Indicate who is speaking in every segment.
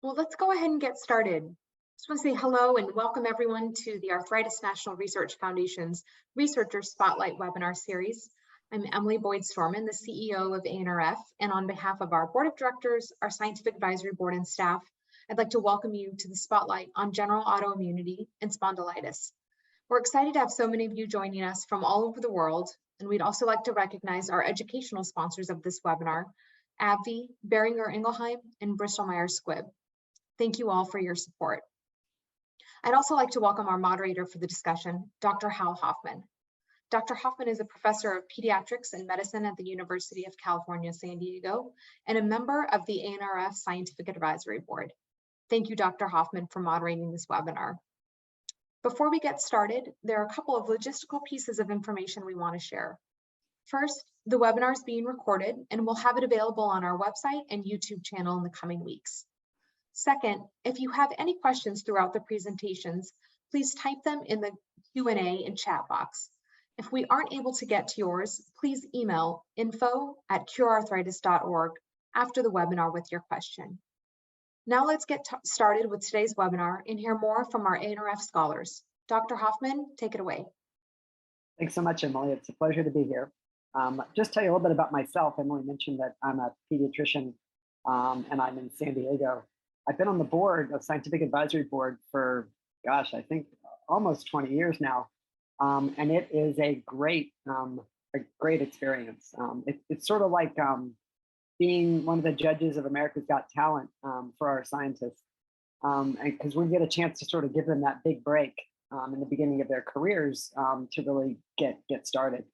Speaker 1: Well, let's go ahead and get started. Just want to say hello and welcome everyone to the Arthritis National Research Foundation's Researcher Spotlight webinar series. I'm Emily Boyd Stormoen, the CEO of ANRF, and on behalf of our Board of Directors, our Scientific Advisory Board and staff, I'd like to welcome you to the Spotlight on General Autoimmunity and Spondylitis. We're excited to have so many of you joining us from all over the world, and we'd also like to recognize our educational sponsors of this webinar, AbbVie, Boehringer Ingelheim, and Bristol Myers Squibb. Thank you all for your support. I'd also like to welcome our moderator for the discussion, Dr. Hal Hoffman. Dr. Hoffman is a professor of pediatrics and medicine at the University of California, San Diego, and a member of the ANRF Scientific Advisory Board. Thank you, Dr. Hoffman, for moderating this webinar. Before we get started, there are a couple of logistical pieces of information we want to share. First, the webinar is being recorded and we'll have it available on our website and YouTube channel in the coming weeks. Second, if you have any questions throughout the presentations, please type them in the Q&A and chat box. If we aren't able to get to yours, please email info@curearthritis.org after the webinar with your question. Now let's get started with today's webinar and hear more from our ANRF scholars. Dr. Hoffman, take it away.
Speaker 2: Thanks so much, Emily. It's a pleasure to be here. Just tell you a little bit about myself. Emily mentioned that I'm a pediatrician and I'm in San Diego. I've been on the board of Scientific Advisory Board for, gosh, I think almost 20 years now. And it is a great experience. It's sort of like being one of the judges of America's Got Talent for our scientists. Because we get a chance to sort of give them that big break in the beginning of their careers to really get started.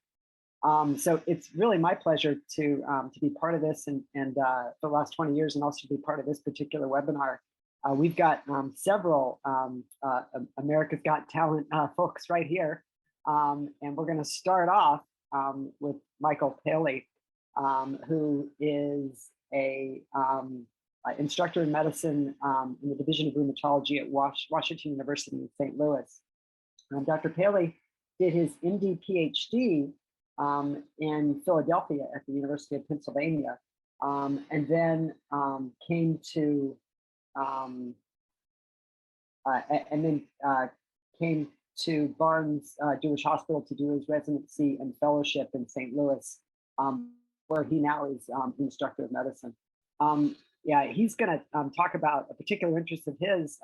Speaker 2: So it's really my pleasure to be part of this and for the last 20 years and also to be part of this particular webinar. We've got several America's Got Talent folks right here. And we're going to start off with Michael Paley, who is a instructor in medicine in the Division of Rheumatology at Washington University in St. Louis. Dr. Paley did his MD PhD in Philadelphia at the University of Pennsylvania, and then came to Barnes Jewish Hospital to do his residency and fellowship in St. Louis, where he now is instructor of medicine. Yeah, he's going to talk about a particular interest of his.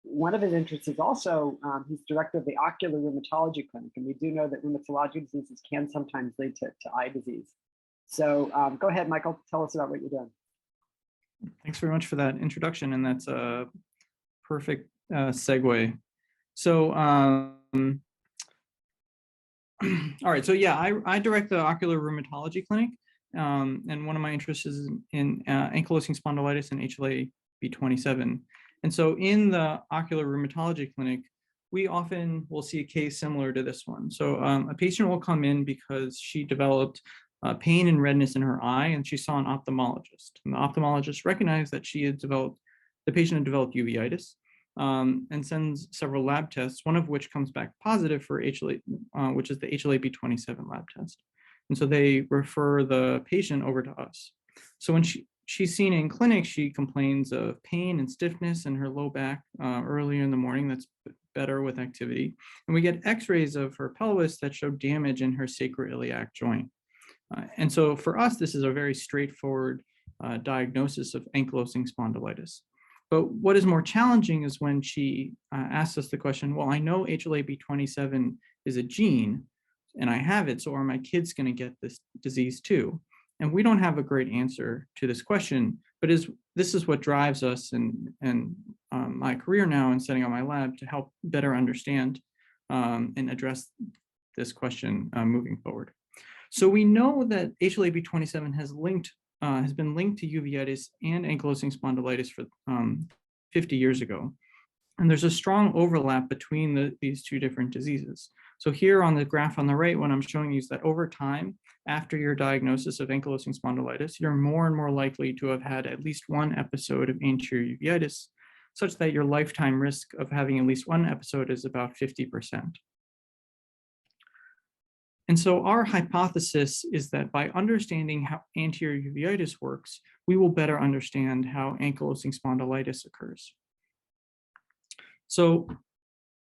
Speaker 2: One of his interests is also, he's director of the Ocular Rheumatology Clinic, and we do know that rheumatologic diseases can sometimes lead to eye disease. So go ahead, Michael, tell us about what you're doing.
Speaker 3: Thanks very much for that introduction, and that's a perfect segue. So, all right, so yeah, I direct the Ocular Rheumatology Clinic, and one of my interests is in ankylosing spondylitis and HLA-B27. And so in the Ocular Rheumatology Clinic, we often will see a case similar to this one. So a patient will come in because she developed pain and redness in her eye, and she saw an ophthalmologist. And the ophthalmologist recognized that the patient had developed uveitis, and sends several lab tests, one of which comes back positive for HLA, which is the HLA-B27 lab test. And so they refer the patient over to us. So when she's seen in clinic, she complains of pain and stiffness in her low back earlier in the morning. That's better with activity. And we get x-rays of her pelvis that show damage in her sacroiliac joint. And so for us, this is a very straightforward diagnosis of ankylosing spondylitis. But what is more challenging is when she asks us the question, well, I know HLA-B27 is a gene and I have it, so are my kids going to get this disease too? And we don't have a great answer to this question, but this is what drives us and my career now in setting up my lab to help better understand and address this question moving forward. So we know that HLA-B27 has been linked to uveitis and ankylosing spondylitis for 50 years ago. And there's a strong overlap between these two different diseases. So here on the graph on the right, what I'm showing you is that over time, after your diagnosis of ankylosing spondylitis, you're more and more likely to have had at least one episode of anterior uveitis, such that your lifetime risk of having at least one episode is about 50%. And so our hypothesis is that by understanding how anterior uveitis works, we will better understand how ankylosing spondylitis occurs. So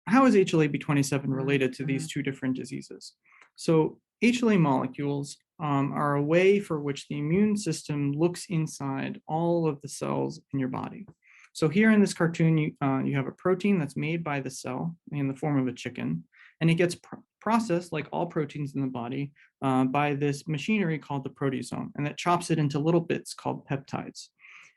Speaker 3: how is HLA-B27 related to these two different diseases? So HLA molecules are a way for which the immune system looks inside all of the cells in your body. So here in this cartoon, you have a protein that's made by the cell in the form of a chicken, and it gets processed like all proteins in the body by this machinery called the proteasome, and that chops it into little bits called peptides.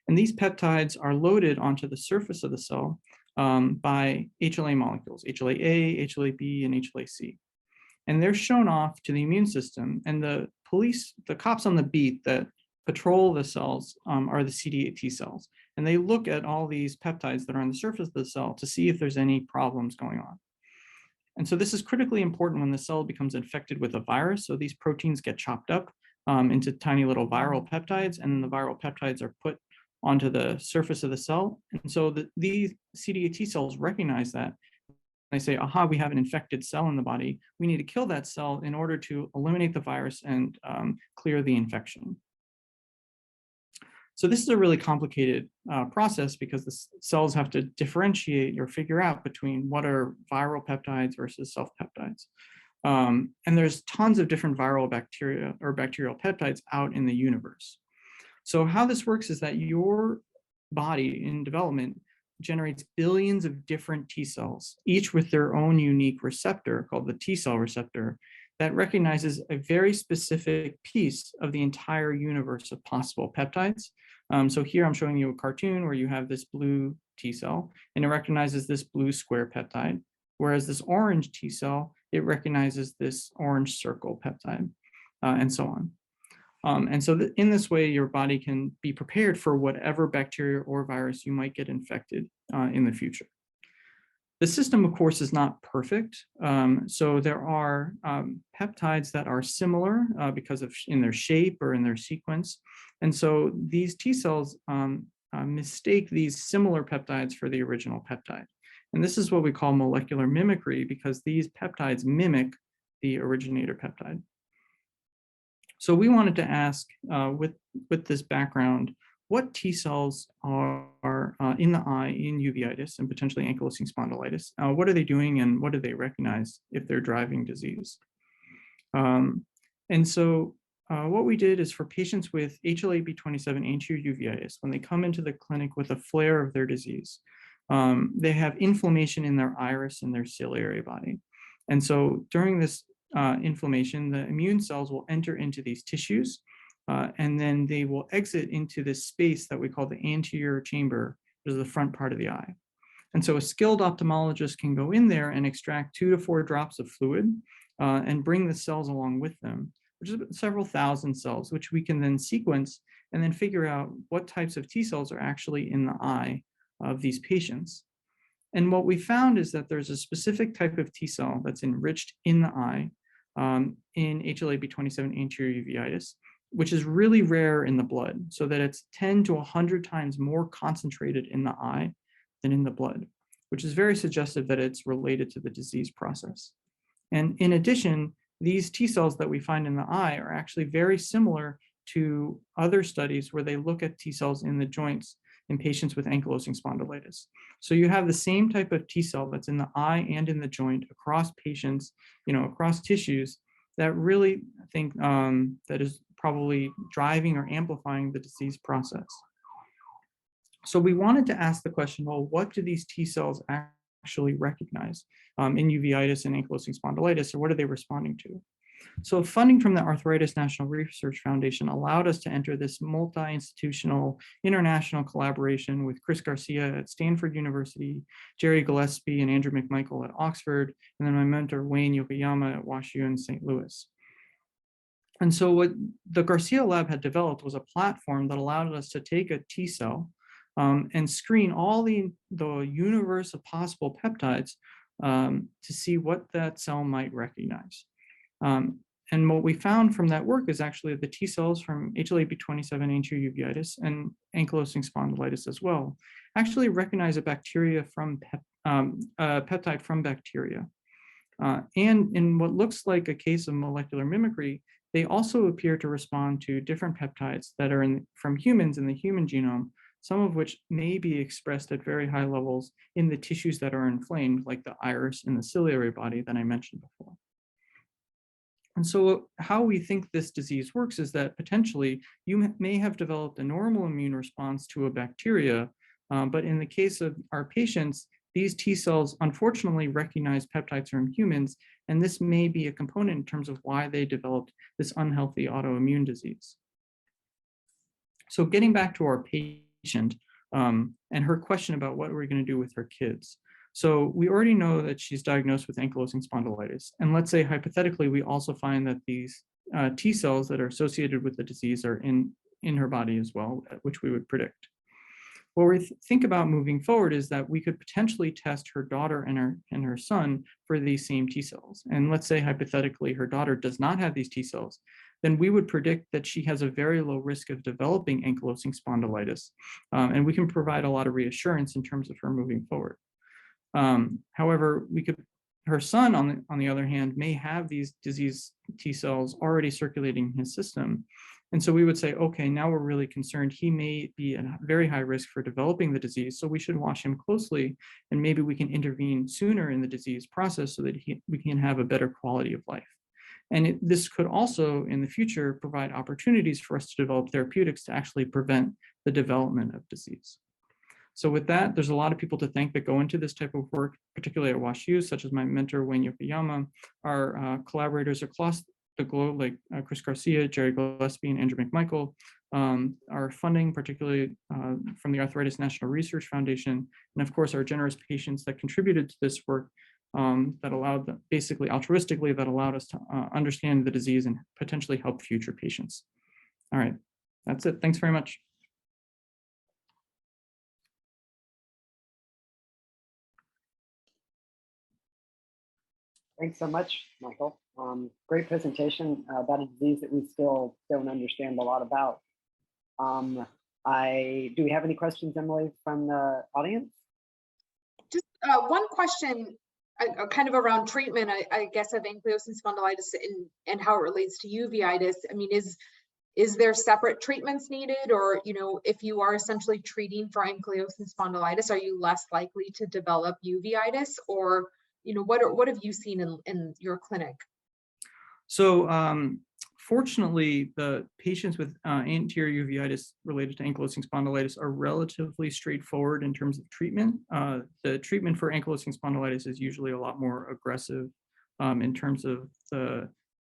Speaker 3: And these peptides are loaded onto the surface of the cell by HLA molecules, HLA-A, HLA-B, and HLA-C. And they're shown off to the immune system, and the cops on the beat that patrol the cells are the CD8 T cells. And they look at all these peptides that are on the surface of the cell to see if there's any problems going on. And so this is critically important when the cell becomes infected with a virus. So these proteins get chopped up into tiny little viral peptides, and the viral peptides are put onto the surface of the cell. And so these CD8 T cells recognize that. They say, aha, we have an infected cell in the body. We need to kill that cell in order to eliminate the virus and clear the infection. So this is a really complicated process because the cells have to differentiate or figure out between what are viral peptides versus self-peptides. And there's tons of different viral bacteria or bacterial peptides out in the universe. So how this works is that your body in development generates billions of different T cells, each with their own unique receptor called the T cell receptor that recognizes a very specific piece of the entire universe of possible peptides. So here I'm showing you a cartoon where you have this blue T cell and it recognizes this blue square peptide, whereas this orange T cell, it recognizes this orange circle peptide, and so on. And so in this way, your body can be prepared for whatever bacteria or virus you might get infected in the future. The system, of course, is not perfect. So there are peptides that are similar because of in their shape or in their sequence. And so these T cells mistake these similar peptides for the original peptide. And this is what we call molecular mimicry because these peptides mimic the originator peptide. So we wanted to ask, with this background, what T cells are in the eye in uveitis and potentially ankylosing spondylitis? What are they doing and what do they recognize if they're driving disease? And so what we did is for patients with HLA-B27 anterior uveitis, when they come into the clinic with a flare of their disease, they have inflammation in their iris and their ciliary body. And so during this inflammation, the immune cells will enter into these tissues, and then they will exit into this space that we call the anterior chamber, which is the front part of the eye. And so a skilled ophthalmologist can go in there and extract 2 to 4 drops of fluid and bring the cells along with them, which is several thousand cells, which we can then sequence and then figure out what types of T cells are actually in the eye of these patients. And what we found is that there's a specific type of T cell that's enriched in the eye in HLA-B27 anterior uveitis, which is really rare in the blood, so that it's 10 to 100 times more concentrated in the eye than in the blood, which is very suggestive that it's related to the disease process. And in addition, these T cells that we find in the eye are actually very similar to other studies where they look at T cells in the joints in patients with ankylosing spondylitis. So you have the same type of T cell that's in the eye and in the joint across patients, across tissues that really I think that is probably driving or amplifying the disease process. So we wanted to ask the question, well, what do these T cells actually recognize in uveitis and ankylosing spondylitis, or what are they responding to? So funding from the Arthritis National Research Foundation allowed us to enter this multi-institutional international collaboration with Chris Garcia at Stanford University, Jerry Gillespie and Andrew McMichael at Oxford, and then my mentor Wayne Yokoyama at WashU in St. Louis. And so what the Garcia lab had developed was a platform that allowed us to take a T cell and screen all the universe of possible peptides to see what that cell might recognize. And what we found from that work is actually the T cells from HLA-B27 anterior uveitis and ankylosing spondylitis as well actually recognize a bacteria from peptide from bacteria. And in what looks like a case of molecular mimicry, they also appear to respond to different peptides that are from humans in the human genome, some of which may be expressed at very high levels in the tissues that are inflamed, like the iris and the ciliary body that I mentioned before. And so how we think this disease works is that potentially you may have developed a normal immune response to a bacteria, but in the case of our patients, these T cells unfortunately recognize peptides from humans, and this may be a component in terms of why they developed this unhealthy autoimmune disease. So getting back to our patient and her question about what we're going to do with her kids. So we already know that she's diagnosed with ankylosing spondylitis. And let's say hypothetically, we also find that these T cells that are associated with the disease are in her body as well, which we would predict. What we think about moving forward is that we could potentially test her daughter and her son for these same T cells. And let's say hypothetically her daughter does not have these T cells, then we would predict that she has a very low risk of developing ankylosing spondylitis. And we can provide a lot of reassurance in terms of her moving forward. However, her son, on the other hand, may have these disease T cells already circulating in his system. And so we would say, okay, now we're really concerned. He may be at very high risk for developing the disease, so we should watch him closely, and maybe we can intervene sooner in the disease process so that we can have a better quality of life. And this could also, in the future, provide opportunities for us to develop therapeutics to actually prevent the development of disease. So with that, there's a lot of people to thank that go into this type of work, particularly at WashU, such as my mentor, Wayne Yokoyama, our collaborators across the globe, like Chris Garcia, Jerry Gillespie, and Andrew McMichael, our funding, particularly from the Arthritis National Research Foundation, and of course, our generous patients that contributed to this work that allowed, basically altruistically, that allowed us to understand the disease and potentially help future patients. All right, that's it. Thanks very much.
Speaker 2: Thanks so much, Michael. Great presentation about a disease that we still don't understand a lot about. Do we have any questions, Emily, from the audience?
Speaker 1: Just one question, kind of around treatment, I guess, of ankylosing spondylitis and how it relates to uveitis. I mean, is there separate treatments needed, or if you are essentially treating for ankylosing spondylitis, are you less likely to develop uveitis, or what have you seen in your clinic?
Speaker 3: So fortunately, the patients with anterior uveitis related to ankylosing spondylitis are relatively straightforward in terms of treatment. The treatment for ankylosing spondylitis is usually a lot more aggressive in terms of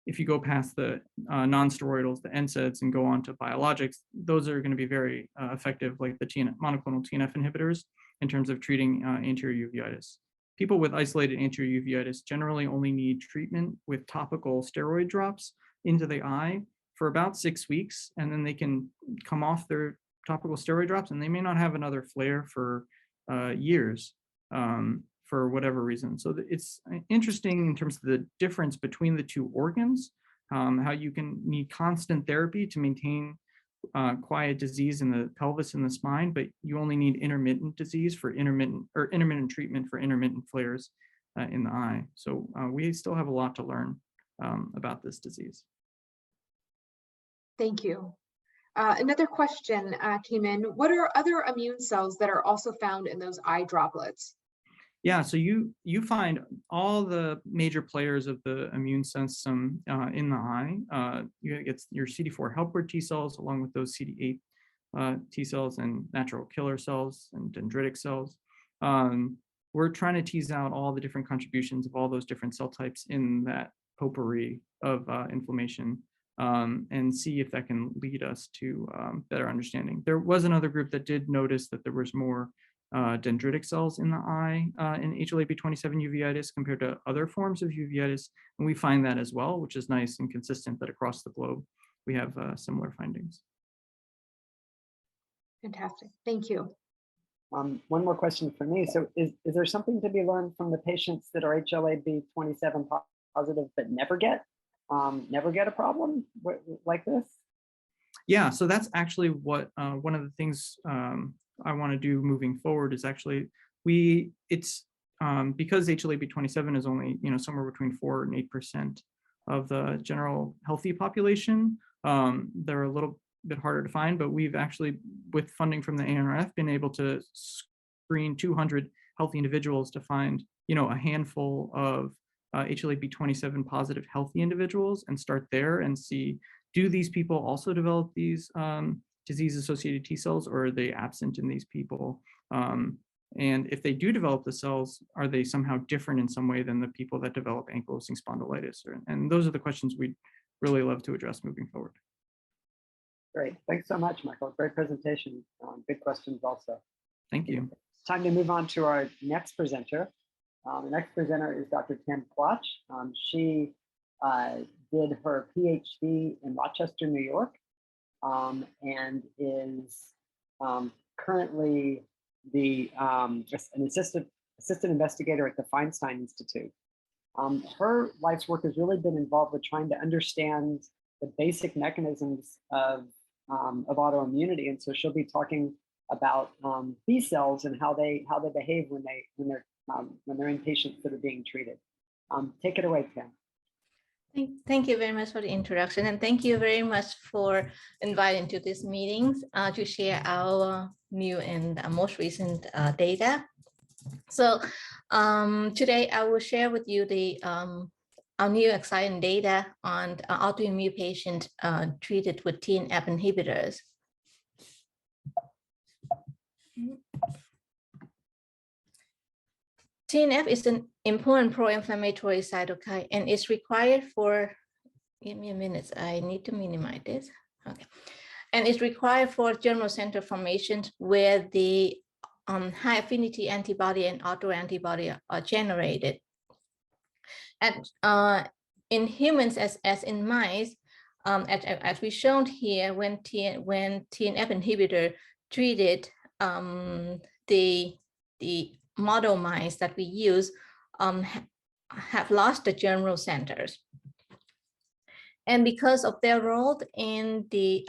Speaker 3: if you go past the non-steroidals, the NSAIDs, and go on to biologics, those are going to be very effective, like the monoclonal TNF inhibitors, in terms of treating anterior uveitis. People with isolated anterior uveitis generally only need treatment with topical steroid drops into the eye for about 6 weeks, and then they can come off their topical steroid drops, and they may not have another flare for years for whatever reason. So it's interesting in terms of the difference between the two organs, how you can need constant therapy to maintain quiet disease in the pelvis and the spine, but you only need intermittent disease for intermittent treatment for intermittent flares in the eye. So we still have a lot to learn about this disease.
Speaker 1: Thank you. Another question came in. What are other immune cells that are also found in those eye droplets?
Speaker 3: Yeah, so you find all the major players of the immune system in the eye. You get your CD4 helper T cells along with those CD8 T cells and natural killer cells and dendritic cells. We're trying to tease out all the different contributions of all those different cell types in that potpourri of inflammation and see if that can lead us to better understanding. There was another group that did notice that there was more dendritic cells in the eye in HLA-B27 uveitis compared to other forms of uveitis, and we find that as well, which is nice and consistent that across the globe we have similar findings.
Speaker 1: Fantastic, thank you.
Speaker 2: One more question for me. So is there something to be learned from the patients that are HLA-B27 positive but never get a problem like this?
Speaker 3: Yeah, so that's actually what one of the things I want to do moving forward is actually it's because HLA-B27 is only, somewhere between 4 and 8% of the general healthy population, they're a little bit harder to find, but we've actually, with funding from the ANRF, been able to screen 200 healthy individuals to find, a handful of HLA-B27 positive healthy individuals and start there and see, do these people also develop these disease-associated T cells, or are they absent in these people? And if they do develop the cells, are they somehow different in some way than the people that develop ankylosing spondylitis? And those are the questions we'd really love to address moving forward.
Speaker 2: Great. Thanks so much, Michael. Great presentation. Good questions also.
Speaker 3: Thank you.
Speaker 2: It's time to move on to our next presenter. The next presenter is Dr. Tam Quach. She did her PhD in Rochester, New York, and is currently an assistant investigator at the Feinstein Institute. Her life's work has really been involved with trying to understand the basic mechanisms of autoimmunity, and so she'll be talking about B cells and how they behave when they're in patients that are being treated. Take it away, Tam.
Speaker 4: Thank you very much for the introduction, and thank you very much for inviting to these meetings to share our new and most recent data. So today I will share with you our new exciting data on autoimmune patients treated with TNF inhibitors. TNF is an important pro-inflammatory cytokine and is required for, give me a minute, I need to minimize this. Okay. And it's required for germinal center formation where the high affinity antibody and autoantibody are generated. And in humans, as in mice, as we shown here, when TNF inhibitor treated the model mice that we use have lost the germinal centers. And because of their role in the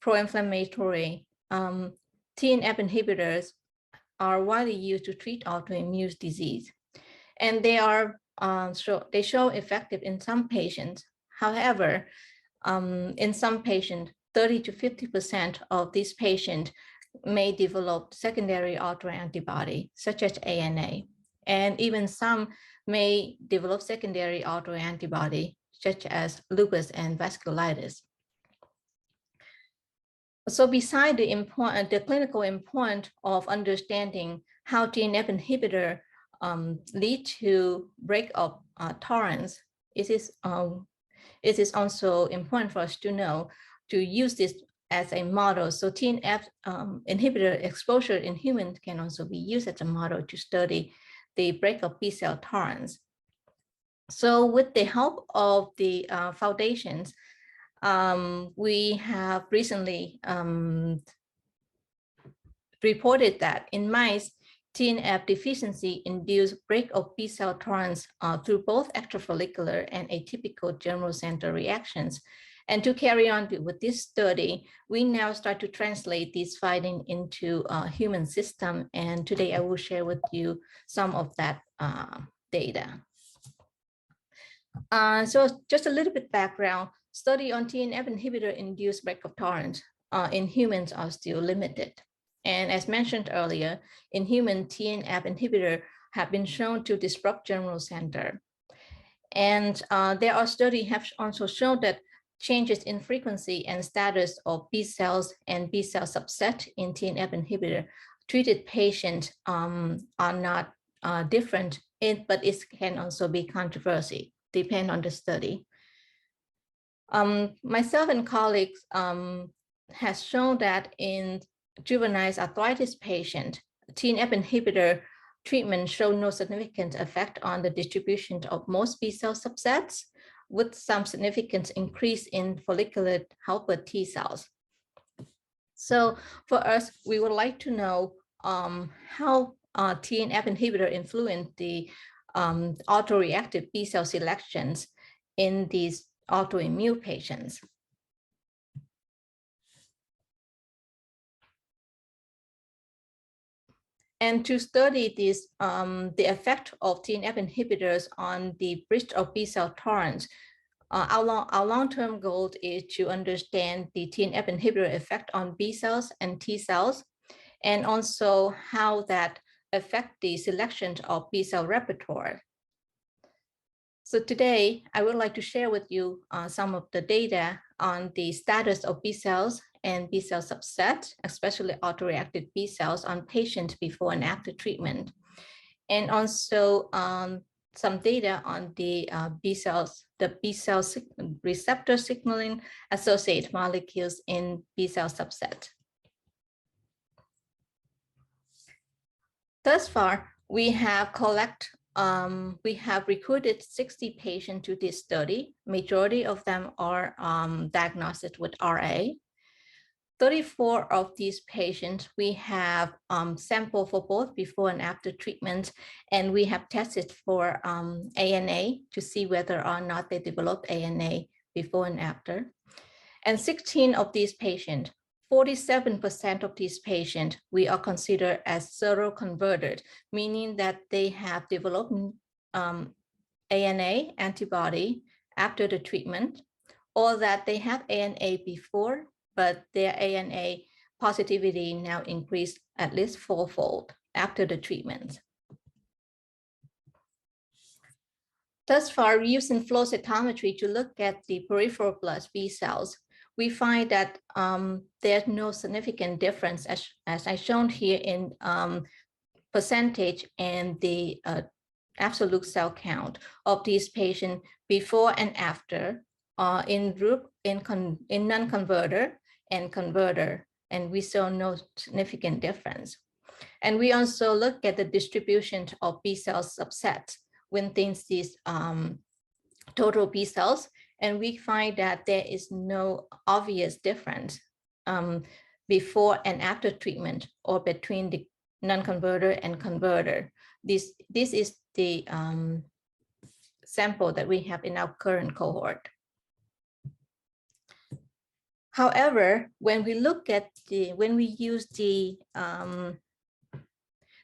Speaker 4: pro-inflammatory, TNF inhibitors are widely used to treat autoimmune disease. And they are they show effective in some patients. However, in some patients, 30 to 50% of these patients may develop secondary autoantibody, such as ANA, and even some may develop secondary autoantibody, such as lupus and vasculitis. So beside the clinical importance of understanding how TNF inhibitor lead to break of tolerance, it is also important for us to know to use this as a model. So TNF inhibitor exposure in humans can also be used as a model to study the break of B cell tolerance. So with the help of the foundations, we have recently reported that in mice, TNF deficiency induced break of B cell tolerance through both extrafollicular and atypical germinal center reactions. And to carry on with this study, we now start to translate these findings into a human system. And today I will share with you some of that data. So just a little bit background, study on TNF inhibitor induced break of tolerance in humans are still limited. And as mentioned earlier, in human TNF inhibitor have been shown to disrupt germinal center. And there are studies have also shown that changes in frequency and status of B cells and B cell subset in TNF inhibitor treated patients are not different, but it can also be controversy, depend on the study. Myself and colleagues has shown that in juvenile arthritis patient, TNF inhibitor treatment showed no significant effect on the distribution of most B cell subsets, with some significant increase in follicular helper T cells. So for us, we would like to know how TNF inhibitor influence the autoreactive B cell selections in these autoimmune patients. And to study this, the effect of TNF inhibitors on the bridge of B-cell tolerance, our long-term goal is to understand the TNF inhibitor effect on B cells and T cells, and also how that affect the selection of B-cell repertoire. So today, I would like to share with you some of the data on the status of B cells and B cell subset, especially autoreactive B cells on patients before and after treatment. And also some data on the B cells, the B cell receptor signaling associated molecules in B cell subset. Thus far, we have recruited 60 patients to this study. Majority of them are diagnosed with RA. 34 of these patients, we have sample for both before and after treatment, and we have tested for ANA to see whether or not they develop ANA before and after. And 16 of these patients, 47% of these patients, we are considered as seroconverted, meaning that they have developed ANA antibody after the treatment, or that they have ANA before, but their ANA positivity now increased at least fourfold after the treatment. Thus far, using flow cytometry to look at the peripheral blood B cells, we find that there's no significant difference as I shown here in percentage and the absolute cell count of these patients before and after in group, in non-converter and converter, and we saw no significant difference. And we also look at the distribution of B cell subsets within these total B cells, and we find that there is no obvious difference before and after treatment or between the non-converter and converter. This is the sample that we have in our current cohort. However, when we look at when we use the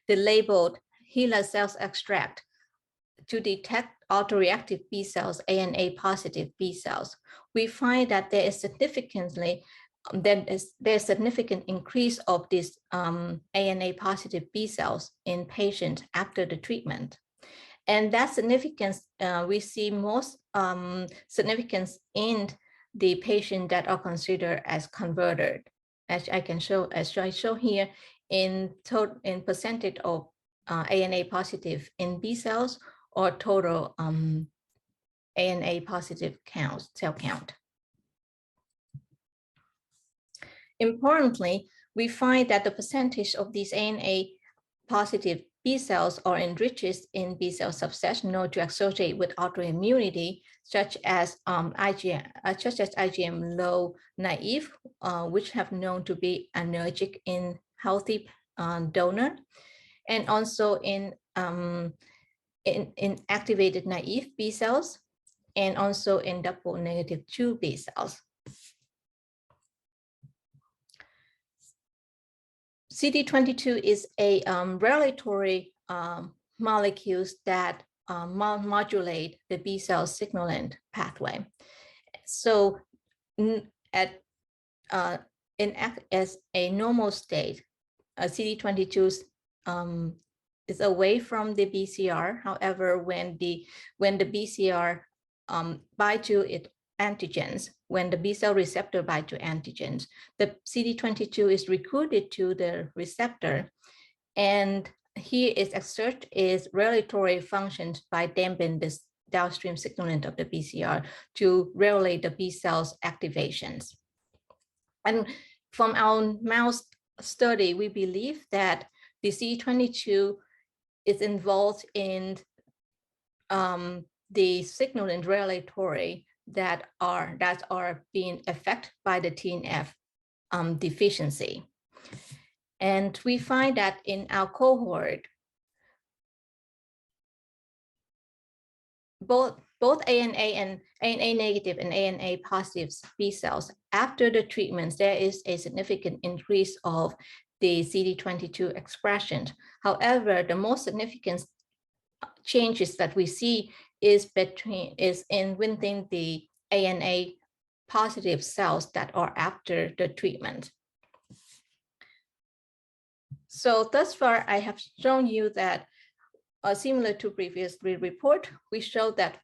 Speaker 4: labeled HeLa cells extract to detect autoreactive B cells, ANA positive B cells, we find that there is significant increase of this ANA positive B cells in patients after the treatment. And that significance, we see most significance in the patient that are considered as converted, as I show here in percentage of ANA positive in B cells or total ANA positive cell count. Importantly, we find that the percentage of these ANA positive B cells are enriched in B cell subsets known to associate with autoimmunity, such as IgM low naive, which have known to be anergic in healthy donor, and also in activated naive B cells, and also in double negative 2 B cells. CD22 is a regulatory molecules that modulate the B cell signaling pathway. So as a normal state, CD22 is away from the BCR. However, when the BCR bind to its antigens, when the B cell receptor bind to antigens, the CD22 is recruited to the receptor, and here is exert its regulatory functions by dampening this downstream signaling of the BCR to regulate the B cells activations. And from our mouse study, we believe that the CD22 is involved in the signaling regulatory that are being affected by the TNF deficiency. And we find that in our cohort, both ANA and ANA negative and ANA positive B cells, after the treatments, there is a significant increase of the CD22 expression. However, the most significant changes that we see is within the ANA positive cells that are after the treatment. So thus far, I have shown you that similar to previous report, we showed that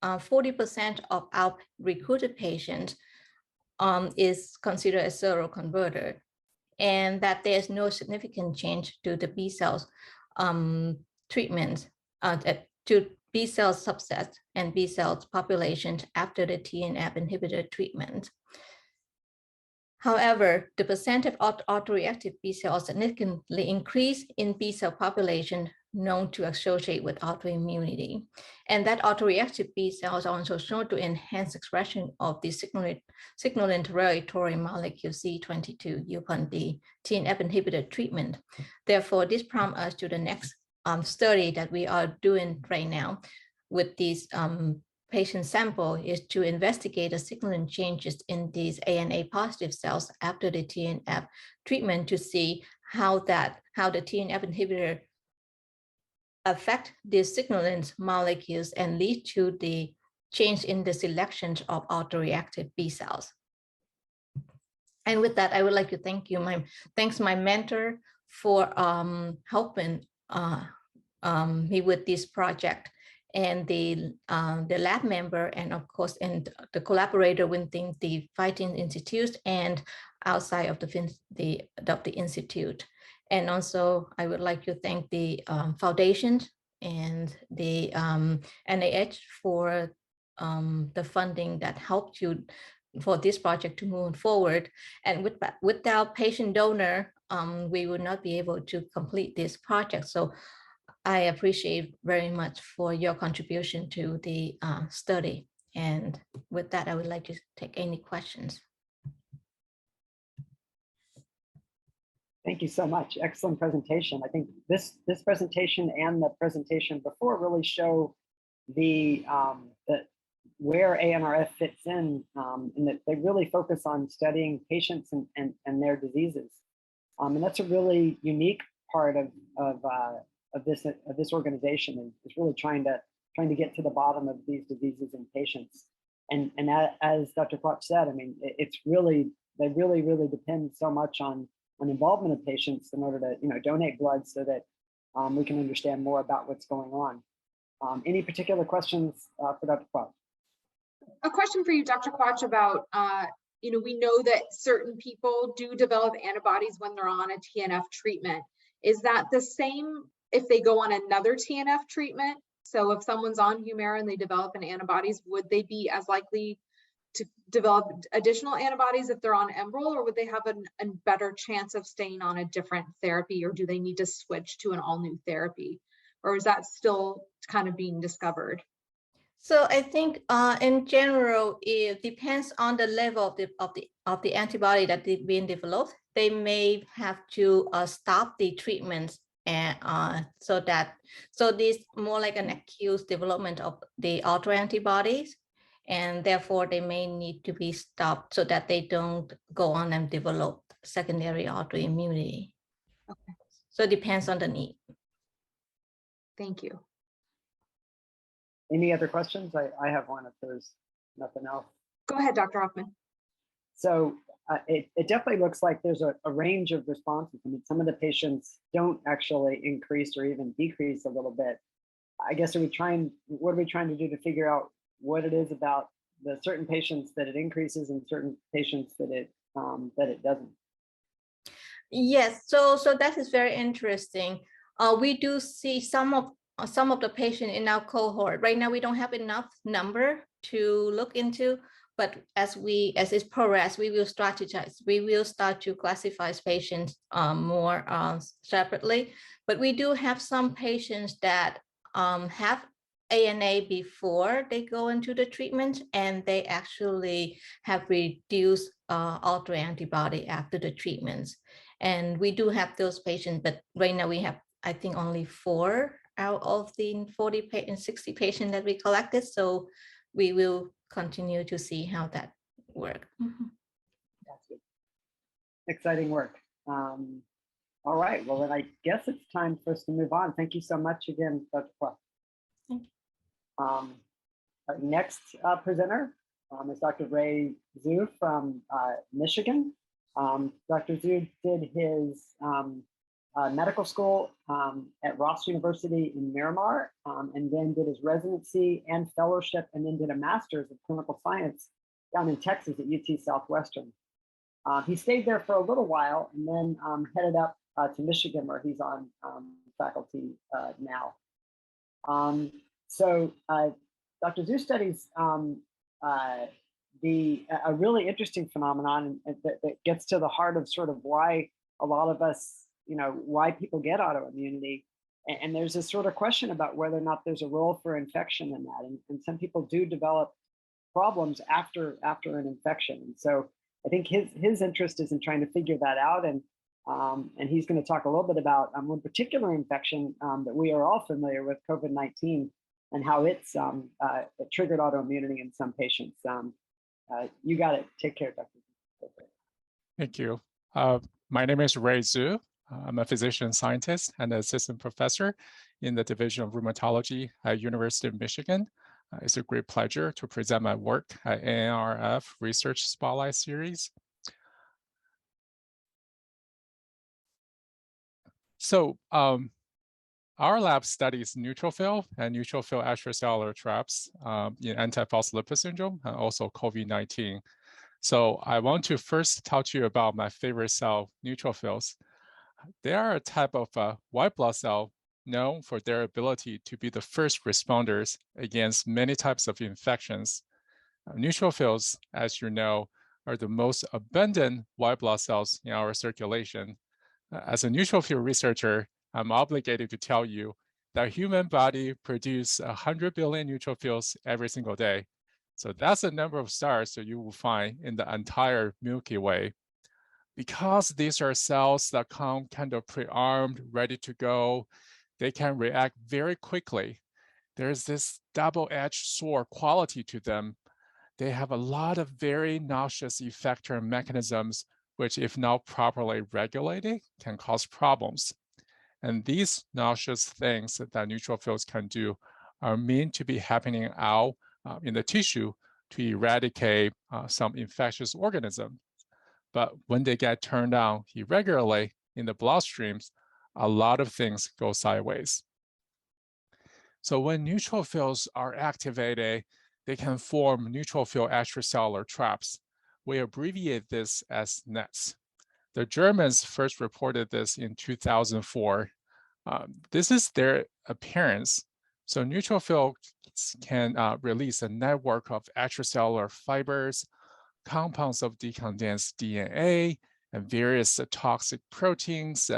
Speaker 4: 40% of our recruited patients is considered a seroconverter, and that there's no significant change to the B cells treatment to B cell subsets and B cells population after the TNF inhibitor treatment. However, the percent of autoreactive B cells significantly increase in B cell population known to associate with autoimmunity. And that autoreactive B cells are also shown to enhance expression of the signaling regulatory molecule C22 upon the TNF inhibitor treatment. Therefore, this prompts us to the next study that we are doing right now with these patient sample is to investigate the signaling changes in these ANA positive cells after the TNF treatment to see how the TNF inhibitor affect the signaling molecules and lead to the change in the selection of autoreactive B cells. And with that, I would like to thank you. Thanks my mentor for helping me with this project, and the lab member, and of course, and the collaborator within the Fighting Institute and outside of the institute. And also, I would like to thank the foundation and the NIH for the funding that helped you for this project to move forward. And without patient donor, we would not be able to complete this project. So I appreciate very much for your contribution to the study. And with that, I would like to take any questions.
Speaker 2: Thank you so much. Excellent presentation. I think this presentation and the presentation before really show the where ANRF fits in, and that they really focus on studying patients and their diseases. And that's a really unique part of this organization, is really trying to get to the bottom of these diseases in patients. And as Dr. Quach said, I mean, they really depend so much on involvement of patients in order to donate blood so that we can understand more about what's going on. Any particular questions for Dr. Quach?
Speaker 1: A question for you, Dr. Quach, about we know that certain people do develop antibodies when they're on a TNF treatment. Is that the same if they go on another TNF treatment? So if someone's on Humira and they develop an antibodies, would they be as likely to develop additional antibodies if they're on Enbrel, or would they have a better chance of staying on a different therapy, or do they need to switch to an all new therapy, or is that still kind of being discovered?
Speaker 4: So I think in general, it depends on the level of the antibody that is being developed. They may have to stop the treatments, and so this more like an acute development of the autoantibodies, and therefore they may need to be stopped so that they don't go on and develop secondary autoimmunity.
Speaker 1: Okay.
Speaker 4: So it depends on the need.
Speaker 1: Thank you.
Speaker 2: Any other questions? I have one if there's nothing else.
Speaker 1: Go ahead, Dr. Hoffman.
Speaker 2: So it definitely looks like there's a range of responses. I mean, some of the patients don't actually increase or even decrease a little bit. I guess what are we trying to do to figure out what it is about the certain patients that it increases and certain patients that it doesn't?
Speaker 4: Yes, so that is very interesting. We do see some of the patients in our cohort. Right now, we don't have enough number to look into, but as it progresses, we will strategize. We will start to classify patients more separately. But we do have some patients that have ANA before they go into the treatment, and they actually have reduced autoantibody after the treatments. And we do have those patients, but right now we have, I think, only 4 out of the 60 patients that we collected. So we will continue to see how that works.
Speaker 2: That's good. Exciting work. All right, well then I guess it's time for us to move on. Thank you so much again, Dr. Quach.
Speaker 4: Thank you.
Speaker 2: Our next presenter is Dr. Ray Zuo from Michigan. Dr. Zuo did his medical school at Ross University in Miramar, and then did his residency and fellowship, and then did a master's of clinical science down in Texas at UT Southwestern. He stayed there for a little while and then headed up to Michigan, where he's on faculty now. Dr. Zuo studies a really interesting phenomenon that gets to the heart of sort of why a lot of us, why people get autoimmunity. And there's this sort of question about whether or not there's a role for infection in that. And some people do develop problems after an infection. And so I think his interest is in trying to figure that out. And he's going to talk a little bit about one particular infection that we are all familiar with, COVID-19, and how it's it triggered autoimmunity in some patients. You got it. Take care, Dr.
Speaker 5: Thank you. My name is Ray Zuo. I'm a physician scientist and assistant professor in the Division of Rheumatology at University of Michigan. It's a great pleasure to present my work at ANRF Research Spotlight Series. So our lab studies neutrophil and neutrophil extracellular traps in antiphospholipid syndrome and also COVID-19. So I want to first talk to you about my favorite cell, neutrophils. They are a type of white blood cell known for their ability to be the first responders against many types of infections. Neutrophils, as you know, are the most abundant white blood cells in our circulation. As a neutrophil researcher, I'm obligated to tell you that human body produces 100 billion neutrophils every single day. So that's the number of stars that you will find in the entire Milky Way. Because these are cells that come kind of pre-armed, ready to go, they can react very quickly. There's this double-edged sword quality to them. They have a lot of very nauseous effector mechanisms, which if not properly regulated, can cause problems. And these nauseous things that neutrophils can do are meant to be happening out in the tissue to eradicate some infectious organism. But when they get turned on irregularly in the bloodstreams, a lot of things go sideways. So when neutrophils are activated, they can form neutrophil extracellular traps. We abbreviate this as NETs. The Germans first reported this in 2004. This is their appearance. So neutrophils can release a network of extracellular fibers, compounds of decondensed DNA, and various toxic proteins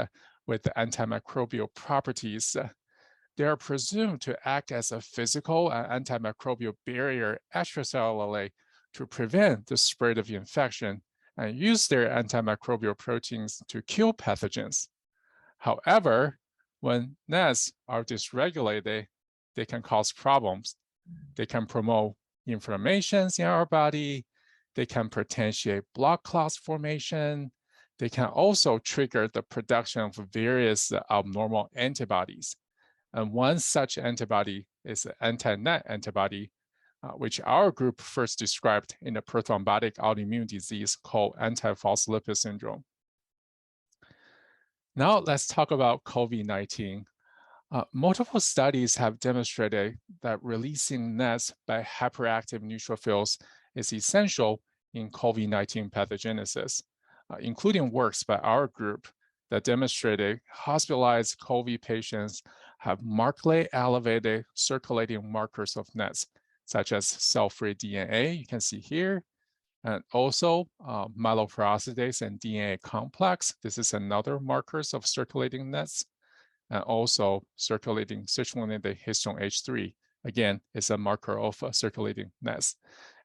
Speaker 5: with antimicrobial properties. They are presumed to act as a physical and antimicrobial barrier extracellularly to prevent the spread of infection and use their antimicrobial proteins to kill pathogens. However, when NETs are dysregulated, they can cause problems. They can promote inflammations in our body. They can potentiate blood clots formation. They can also trigger the production of various abnormal antibodies. And one such antibody is an anti-NET antibody, which our group first described in a prothrombotic autoimmune disease called antiphospholipid syndrome. Now let's talk about COVID-19. Multiple studies have demonstrated that releasing NETs by hyperactive neutrophils is essential in COVID-19 pathogenesis, including works by our group that demonstrated hospitalized COVID patients have markedly elevated circulating markers of NETs, such as cell-free DNA, you can see here, and also myeloperoxidase and DNA complex. This is another markers of circulating NETs, and also circulating citrullinate histone H3. Again, it's a marker of circulating NETs.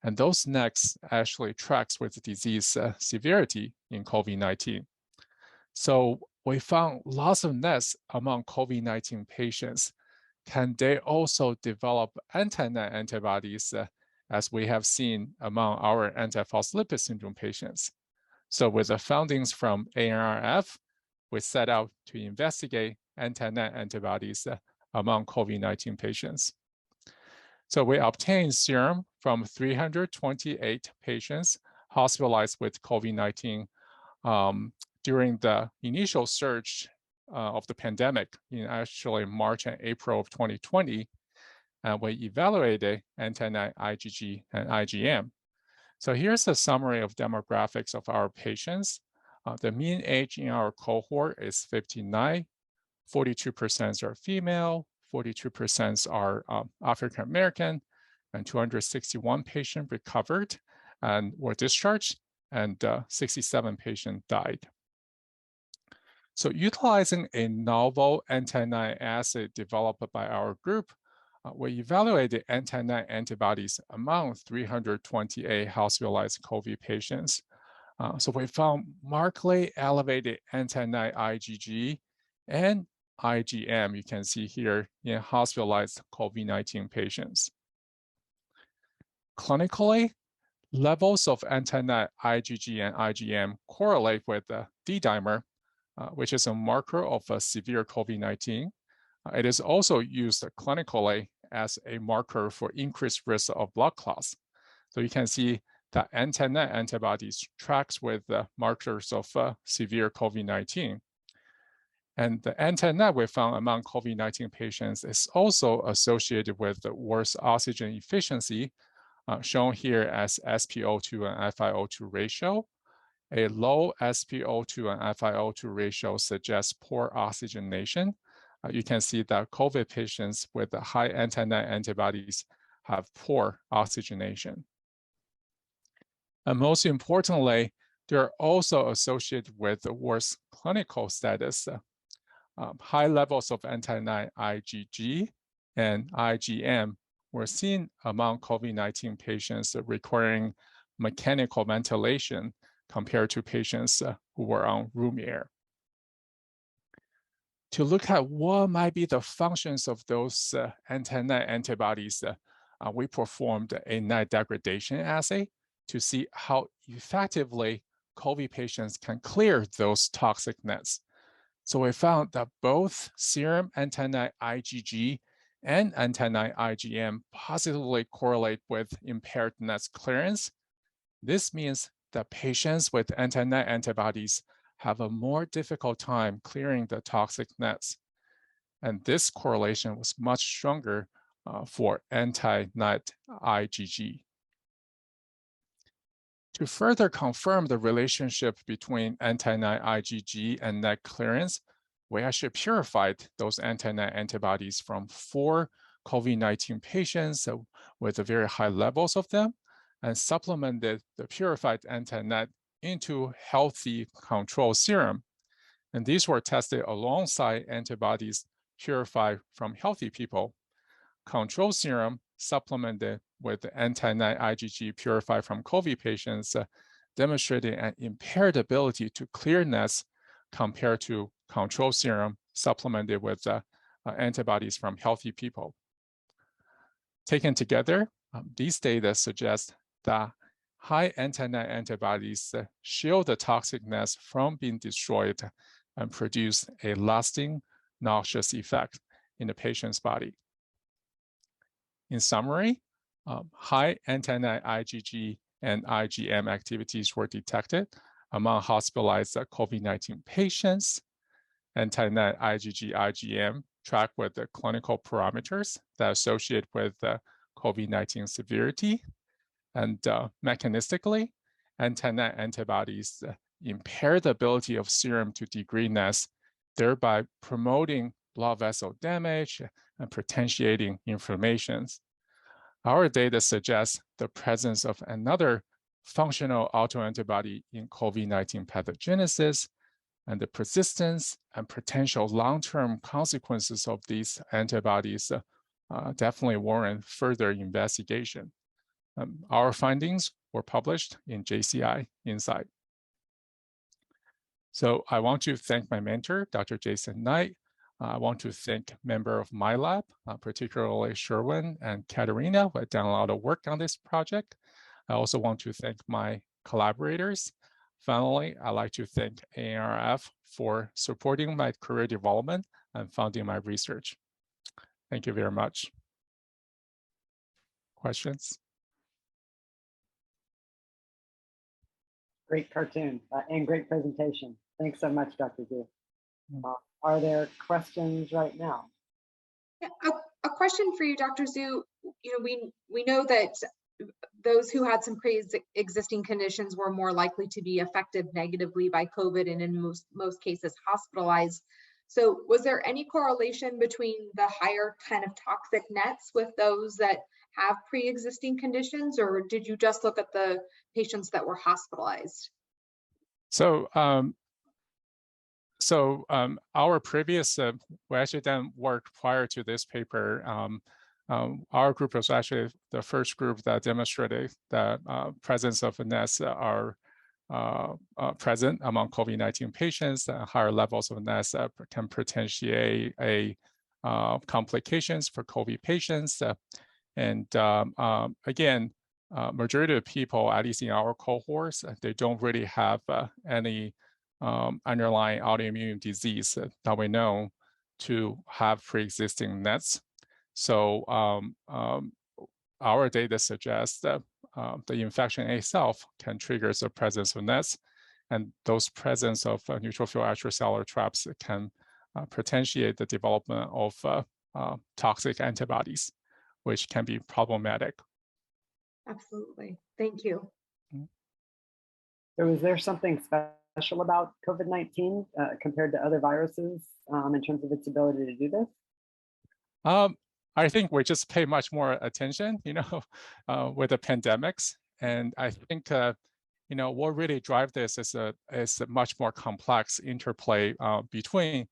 Speaker 5: And those NETs actually tracks with disease severity in COVID-19. So we found lots of NETs among COVID-19 patients. Can they also develop anti-NET antibodies as we have seen among our antiphospholipid syndrome patients? So with the findings from ANRF, we set out to investigate anti-NET antibodies among COVID-19 patients. So we obtained serum from 328 patients hospitalized with COVID-19 during the initial surge of the pandemic in actually March and April of 2020. And we evaluated anti-NET IgG and IgM. So here's a summary of demographics of our patients. The mean age in our cohort is 59, 42% are female, 42% are African American, and 261 patients recovered and were discharged, and 67 patients died. So utilizing a novel anti-NET assay developed by our group, we evaluated anti-NET antibodies among 328 hospitalized COVID patients. So we found markedly elevated anti-NET IgG and IgM, you can see here in hospitalized COVID-19 patients. Clinically, levels of anti-NET IgG and IgM correlate with the D-dimer, which is a marker of a severe COVID-19. It is also used clinically as a marker for increased risk of blood clots. So you can see that anti-NET antibodies tracks with the markers of severe COVID-19. And the anti-NET we found among COVID-19 patients is also associated with the worse oxygen efficiency, shown here as SpO2 and FiO2 ratio. A low SpO2 and FiO2 ratio suggests poor oxygenation. You can see that COVID patients with the high anti-NET antibodies have poor oxygenation. And most importantly, they're also associated with the worse clinical status. High levels of anti-NET IgG and IgM were seen among COVID-19 patients requiring mechanical ventilation compared to patients who were on room air. To look at what might be the functions of those anti-NET antibodies, we performed a NET degradation assay to see how effectively COVID patients can clear those toxic NETs. So we found that both serum anti-NET IgG and anti-NET IgM positively correlate with impaired NETs clearance. This means that patients with anti-NET antibodies have a more difficult time clearing the toxic NETs. And this correlation was much stronger for anti-NET IgG. To further confirm the relationship between anti-NET IgG and NET clearance, we actually purified those anti-NET antibodies from 4 COVID-19 patients with very high levels of them, and supplemented the purified anti-NET into healthy control serum. And these were tested alongside antibodies purified from healthy people. Control serum supplemented with the anti-NET IgG purified from COVID patients demonstrated an impaired ability to clear NETs compared to control serum supplemented with antibodies from healthy people. Taken together, these data suggest that high anti-NET antibodies shield the toxic NETs from being destroyed and produce a lasting noxious effect in the patient's body. In summary, high anti-NET IgG and IgM activities were detected among hospitalized COVID-19 patients. Anti-NET IgG, IgM track with the clinical parameters that associate with COVID-19 severity. And mechanistically, anti-NET antibodies impair the ability of serum to degrade NETs, thereby promoting blood vessel damage and potentiating inflammations. Our data suggests the presence of another functional autoantibody in COVID-19 pathogenesis, and the persistence and potential long-term consequences of these antibodies definitely warrant further investigation. Our findings were published in JCI Insight. So I want to thank my mentor, Dr. Jason Knight. I want to thank members of my lab, particularly Sherwin and Katerina, who have done a lot of work on this project. I also want to thank my collaborators, finally, I'd like to thank ANRF for supporting my career development and funding my research. Thank you very much. Questions?
Speaker 2: Great cartoon and great presentation. Thanks so much, Dr. Zuo. Are there questions right now?
Speaker 1: Yeah, a question for you, Dr. Zuo. We know that those who had some pre-existing conditions were more likely to be affected negatively by COVID and in most cases hospitalized. So was there any correlation between the higher kind of toxic nets with those that have pre-existing conditions, or did you just look at the patients that were hospitalized?
Speaker 5: So, our previous, we actually done work prior to this paper. Our group was actually the first group that demonstrated that presence of NETs are present among COVID-19 patients. Higher levels of NETs can potentiate complications for COVID patients. Again, majority of people, at least in our cohorts, they don't really have any underlying autoimmune disease that we know to have pre-existing NETs. So our data suggests that the infection itself can trigger the presence of NETs, and those presence of neutrophil extracellular traps can potentiate the development of toxic antibodies, which can be problematic.
Speaker 1: Absolutely. Thank you.
Speaker 2: So is there something special about COVID-19 compared to other viruses in terms of its ability to do this?
Speaker 5: I think we just pay much more attention, with the pandemics. And I think, what really drives this is a much more complex interplay between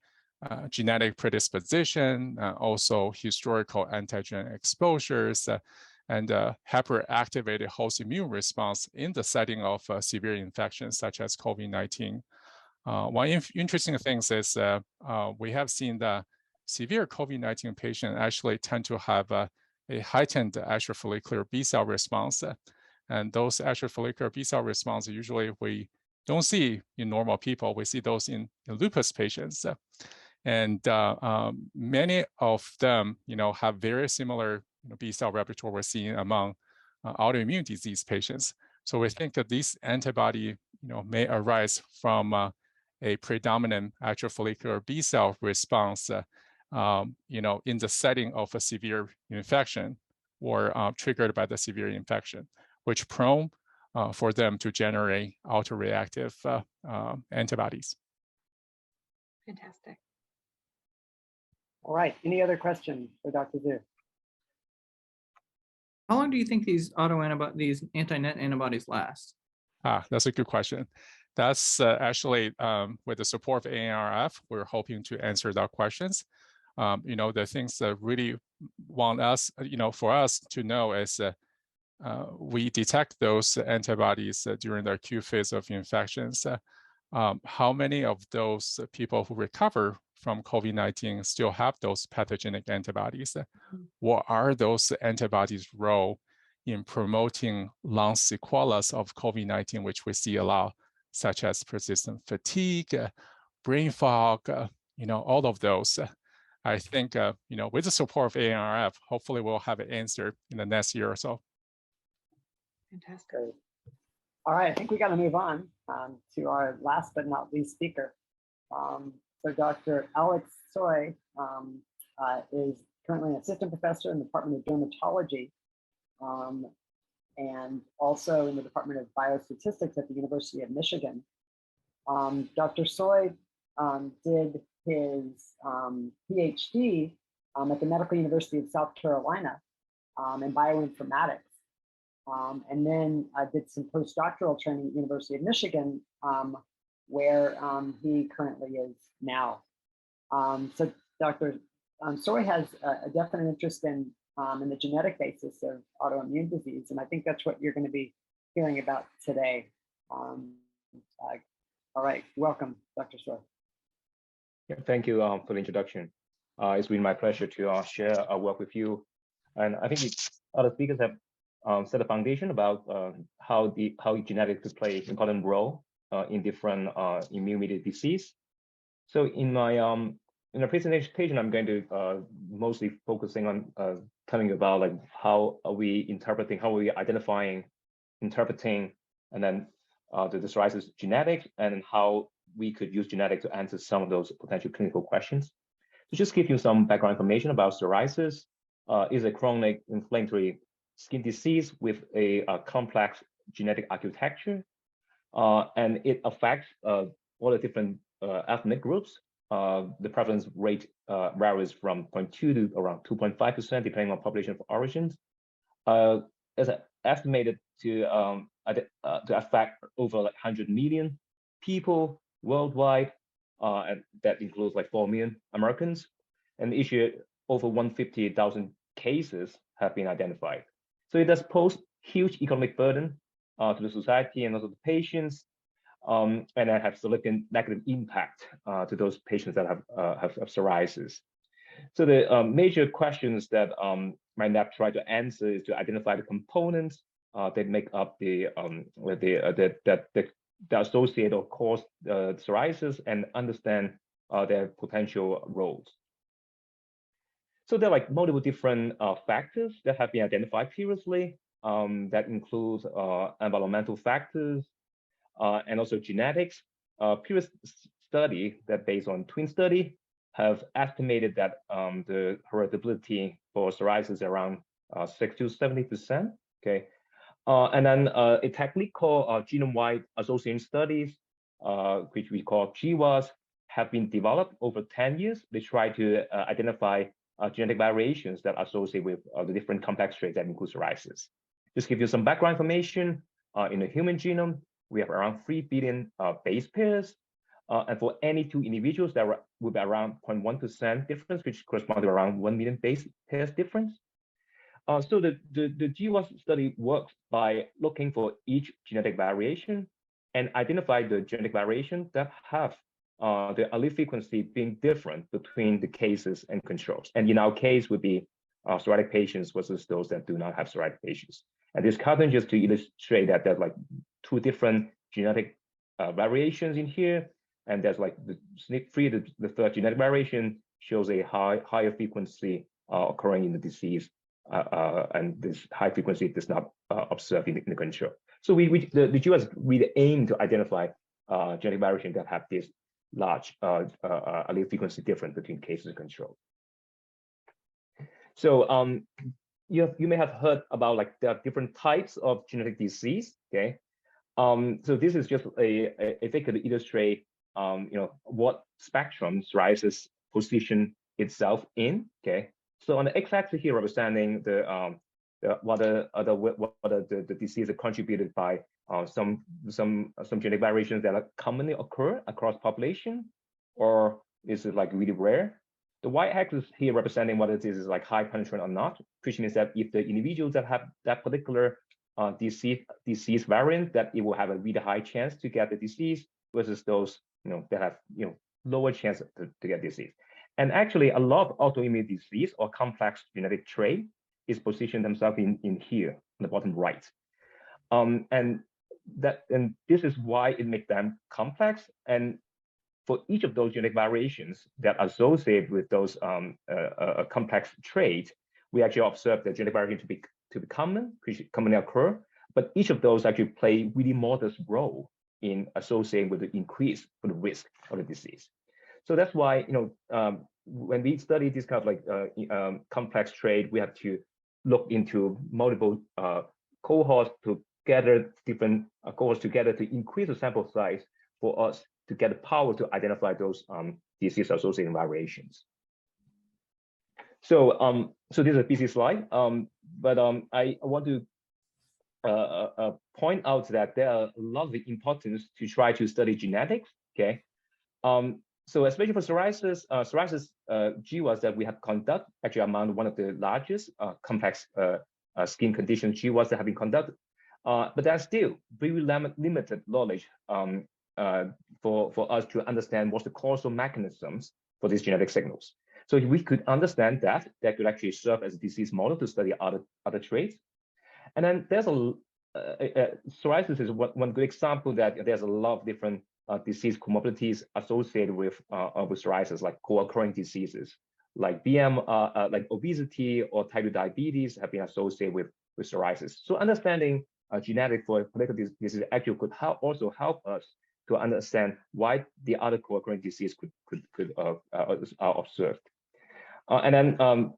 Speaker 5: genetic predisposition, also historical antigen exposures, and hyperactivated host immune response in the setting of severe infections such as COVID-19. One interesting thing is we have seen that severe COVID-19 patients actually tend to have a heightened extrafollicular B cell response. And those extrafollicular B cell response usually we don't see in normal people. We see those in lupus patients. And many of them, have very similar B cell repertoire we're seeing among autoimmune disease patients. So we think that this antibody, may arise from a predominant extrafollicular B cell response, in the setting of a severe infection or triggered by the severe infection, which prone for them to generate autoreactive antibodies.
Speaker 1: Fantastic.
Speaker 2: All right. Any other questions for Dr. Zuo?
Speaker 3: How long do you think these these anti-net antibodies last?
Speaker 5: That's a good question. That's actually with the support of ANRF, we're hoping to answer that questions. The things that really want us, for us to know is we detect those antibodies during the acute phase of infections. How many of those people who recover from COVID-19 still have those pathogenic antibodies? What are those antibodies' role in promoting lung sequelae of COVID-19, which we see a lot, such as persistent fatigue, brain fog, all of those. I think, with the support of ANRF, hopefully we'll have an answer in the next year or so.
Speaker 1: Fantastic.
Speaker 2: Great. All right, I think we got to move on to our last but not least speaker. So Dr. Alex Tsoi is currently an assistant professor in the Department of Rheumatology and also in the Department of Biostatistics at the University of Michigan. Dr. Tsoi did his PhD at the Medical University of South Carolina in bioinformatics. And then did some postdoctoral training at the University of Michigan, where he currently is now. So Dr. Tsoi has a definite interest in the genetic basis of autoimmune disease, and I think that's what you're going to be hearing about today. All right, welcome, Dr. Tsoi.
Speaker 6: Yeah, thank you for the introduction. It's been my pleasure to share our work with you. And I think other speakers have set a foundation about how genetics could play an important role in different immune-mediated disease. So in the presentation, I'm going to mostly focusing on telling you about like how are we interpreting, how are we identifying, interpreting, and then the psoriasis genetics, and how we could use genetics to answer some of those potential clinical questions. To just give you some background information about psoriasis, is a chronic inflammatory skin disease with a complex genetic architecture, and it affects all the different ethnic groups. The prevalence rate varies from 0.2 to around 2.5%, depending on population of origins. It's estimated to affect over like 100 million people worldwide, and that includes like 4 million Americans. And each year, over 150,000 cases have been identified. So it does pose huge economic burden to the society and also the patients, and that have significant negative impact to those patients that have psoriasis. So the major questions that my lab tried to answer is to identify the components that make up the associated or cause psoriasis, and understand their potential roles. So there are like multiple different factors that have been identified previously. That includes environmental factors and also genetics. Previous study that based on twin study have estimated that the heritability for psoriasis around 60 to 70%. Okay, and then a technique called genome-wide association studies, which we call GWAS, have been developed over 10 years. They try to identify genetic variations that associate with the different complex traits that include psoriasis. Just give you some background information. In the human genome, we have around 3 billion base pairs. And for any two individuals, there would be around 0.1% difference, which corresponds to around 1 million base pairs difference. So the GWAS study works by looking for each genetic variation and identify the genetic variation that have the allele frequency being different between the cases and controls. And in our case would be psoriatic patients versus those that do not have psoriatic patients. And this cartoon just to illustrate that there's like two different genetic variations in here. And there's like the SNP3, the third genetic variation, shows a higher frequency occurring in the disease. And this high frequency does not observe in the control. So the GWAS really aim to identify genetic variation that have this large allele frequency difference between cases and control. So you may have heard about like the different types of genetic disease. Okay, so this is just a figure to illustrate what spectrum psoriasis position itself in. Okay, so on the x-axis here representing what the disease is contributed by some genetic variations that commonly occur across population, or is it like really rare? The y-axis here representing what it is like high penetrant or not, which means that if the individuals that have that particular disease variant, that it will have a really high chance to get the disease versus those that have lower chance to get disease. And actually, a lot of autoimmune disease or complex genetic trait is positioned themselves in here on the bottom right. And this is why it makes them complex. And for each of those genetic variations that associate with those complex traits, we actually observe the genetic variation to be common, which commonly occur. But each of those actually play really modest role in associating with the increase for the risk of the disease. So that's why when we study this kind of like complex trait, we have to look into multiple cohorts to gather different cohorts together to increase the sample size for us to get the power to identify those disease-associated variations. So so this is a busy slide, but I want to point out that there are a lot of importance to try to study genetics. Okay, so especially for psoriasis, GWAS that we have conducted actually among one of the largest complex skin conditions GWAS that have been conducted, but there's still very limited knowledge for us to understand what's the causal mechanisms for these genetic signals. So if we could understand that, that could actually serve as a disease model to study other traits. And then there's a psoriasis is one good example that there's a lot of different disease comorbidities associated with psoriasis, like co-occurring diseases, like like obesity or type 2 diabetes have been associated with psoriasis. So understanding genetics for particular disease actually could also help us to understand why the other co-occurring disease are observed. And then,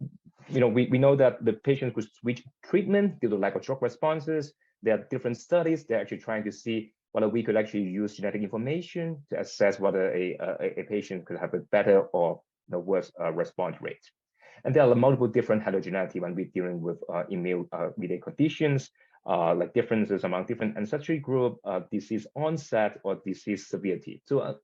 Speaker 6: we know that the patients could switch treatment due to lack of drug responses. There are different studies. They're actually trying to see whether we could actually use genetic information to assess whether a patient could have a better or worse response rate. And there are multiple different heterogeneity when we're dealing with immune-mediated conditions, like differences among different ancestry group, disease onset, or disease severity. So,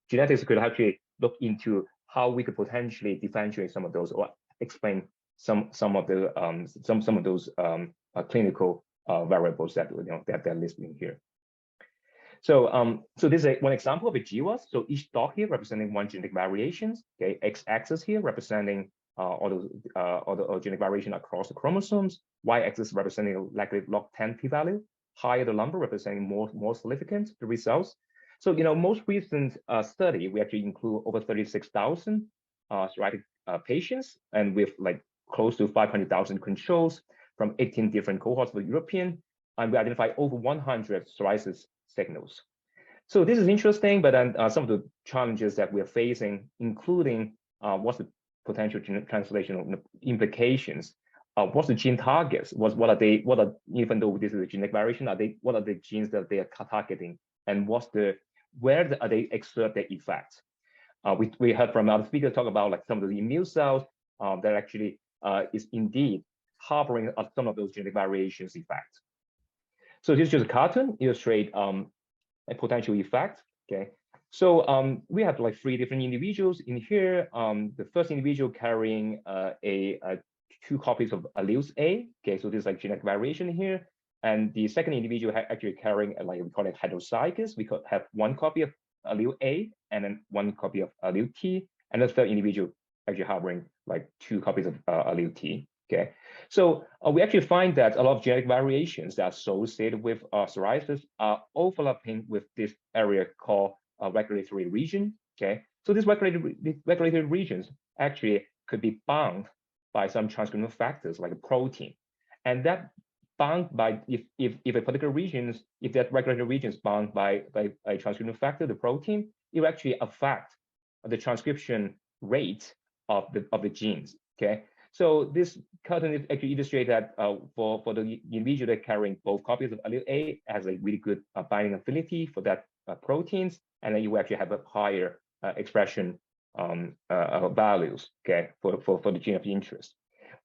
Speaker 6: genetics could actually look into how we could potentially differentiate some of those or explain some of those clinical variables that that they're listing here. So this is one example of a GWAS. So each dot here representing one genetic variations. Okay, x-axis here representing all the genetic variation across the chromosomes. Y-axis representing a likely log 10 p-value. Higher the number representing more significant the results. So most recent study we actually include over 36,000 psoriatic patients, and with like close to 500,000 controls from 18 different cohorts for European, and we identified over 100 psoriasis signals. So this is interesting, but then some of the challenges that we're facing, including what's the potential translational implications, what's the gene targets, what are even though this is a genetic variation, what are the genes that they are targeting, and where are they exert their effect? We heard from other speakers talk about like some of the immune cells that actually is indeed harboring some of those genetic variations effects. So this is just a cartoon illustrate a potential effect. Okay, so we have like 3 different individuals in here. The first individual carrying 2 copies of alleles A. Okay, so this is like genetic variation here. And the second individual actually carrying like we call it heterozygous. We could have 1 copy of allele A and then 1 copy of allele T, and the third individual actually harboring like 2 copies of allele T. Okay, so we actually find that a lot of genetic variations that are associated with psoriasis are overlapping with this area called regulatory region. Okay, so these regulatory regions actually could be bound by some transcriptional factors like a protein, and that bound by if a particular regions, if that regulatory region is bound by a transcriptional factor, the protein, it will actually affect the transcription rate of the genes. Okay, so this cartoon actually illustrates that for the individual that carrying both copies of allele A has a really good binding affinity for that proteins, and then you actually have a higher expression values. Okay, for the gene of interest,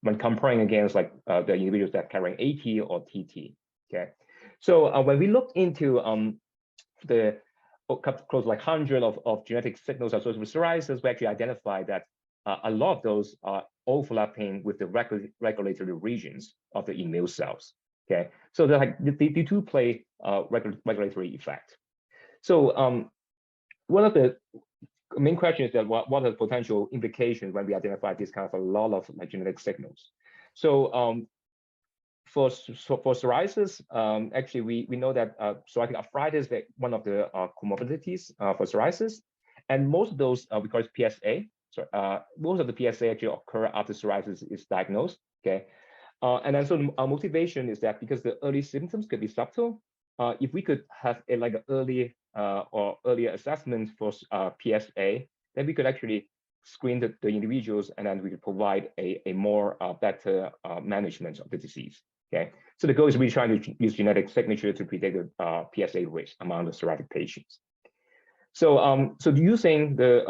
Speaker 6: when comparing against like the individuals that carrying AT or TT. Okay, so when we look into the close to like 100 of genetic signals associated with psoriasis, we actually identify that a lot of those are overlapping with the regulatory regions of the immune cells. Okay, so they're like they do play regulatory effect. So one of the main questions is that what are the potential implications when we identify this kind of a lot of like genetic signals? So for psoriasis, actually we know that psoriatic arthritis is one of the comorbidities for psoriasis, and most of those we call it PSA. So most of the PSA actually occur after psoriasis is diagnosed. Okay, and then so our motivation is that because the early symptoms could be subtle, if we could have like an early or earlier assessment for PSA, then we could actually screen the individuals, and then we could provide a more better management of the disease. Okay, so the goal is really trying to use genetic signature to predict the PSA risk among the psoriatic patients. So so using the